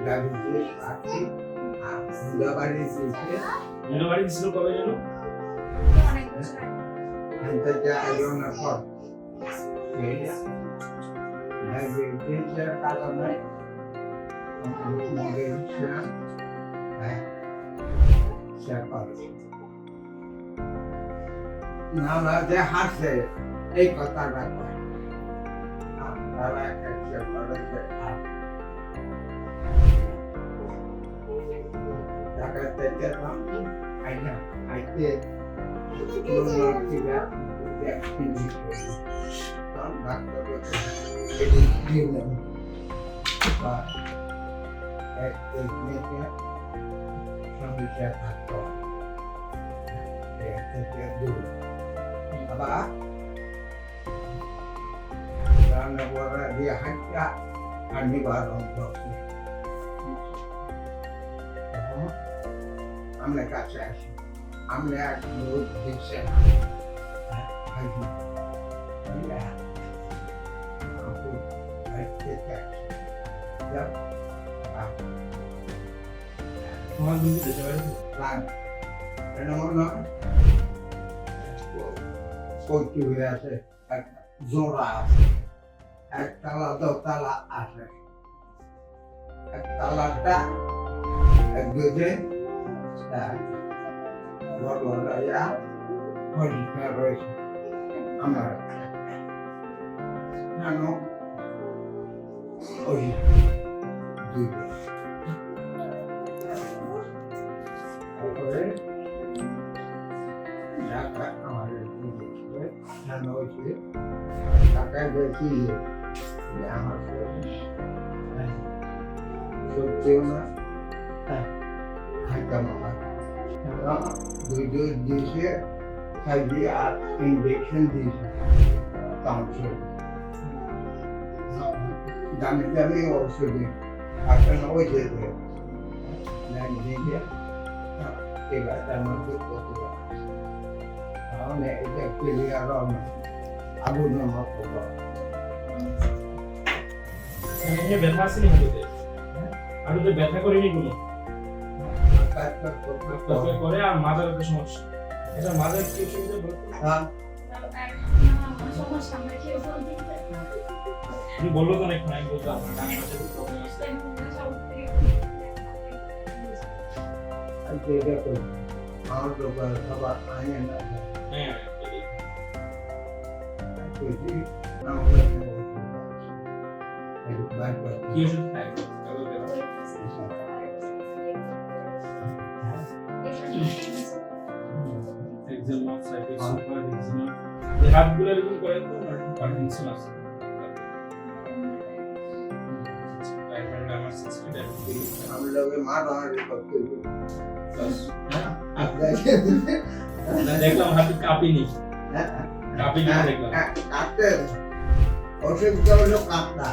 diabetes আছে আর মুন্ডাবাড়ি দিয়েছে মুন্ডাবাড়ি দিছিল কবে যেন অনেক বছর থেকে আয়োজনের পর ডায়াবেটিসের কারণে না যে হাসে এই কথাটা কয় তারা একটা করেছে ঢাকা থেকে আইতে ডাক্তার সমস্যা থাকতো আবার রান্নাঘরে দিয়ে হাঁটা আর নিবারণ করছি আমরা কাছে আসি আমরা এক লোক দিচ্ছে তোমার দুধ দিতে পারে কচু হয়ে আছে একটা জোড়া আছে একতলা দোতলা আছে একতলাটা একদিকে পরিষ্কার রয়েছে আমার কেন ওই দুইটা তারপরে ঢাকা আমাদের কেন হয়েছে ঢাকায় দেখি আমার সত্যিও না খাইতাম আমার দুই ডোজ দিয়েছে খাই দিয়ে আর ইনজেকশন দিয়েছে টমছম দামি দামি ওষুধে আপনার হয়েছে এবার তার মধ্যে করতে পারে তাহলে এটা ক্লিয়ার হবে আগুনের মতো ব্যথা আসেনি হাঁটুতে ব্যথা করেনি কোনো করে আর মাথার একটা সমস্যা এটা মাথার কি অসুবিধা বলতো সমস্যা আমরা কেউ বলতে তুমি বললো তো অনেক নাই বলতো আমার ডান পাশে প্রবলেম আছে আমার তো খাবার আনে না হ্যাঁ কি ওষুধ খায় এক্সাম সাইকেল সুপার এক্সাম এই হাতগুলো এরকম করে তো পার্কিনসন আছে টাইফয়েড আমার 6 ফিট हम लोग मार रहे करते না দেখলাম হাত কাঁপেনি কাঁপেনি দেখলাম কাটতে ওষুধ হলো কাটটা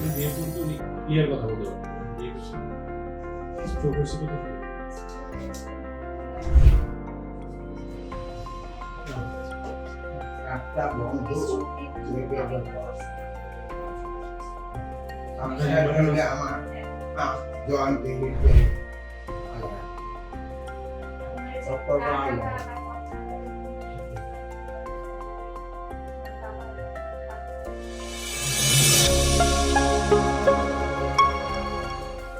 দিয়ে কিন্তু ক্লিয়ার কথা বলতে পারো স্ট্রোক হয়েছে তো কাটটা বন্ধ লেগে গেল আমরা আমার জয়েন্ট দিকে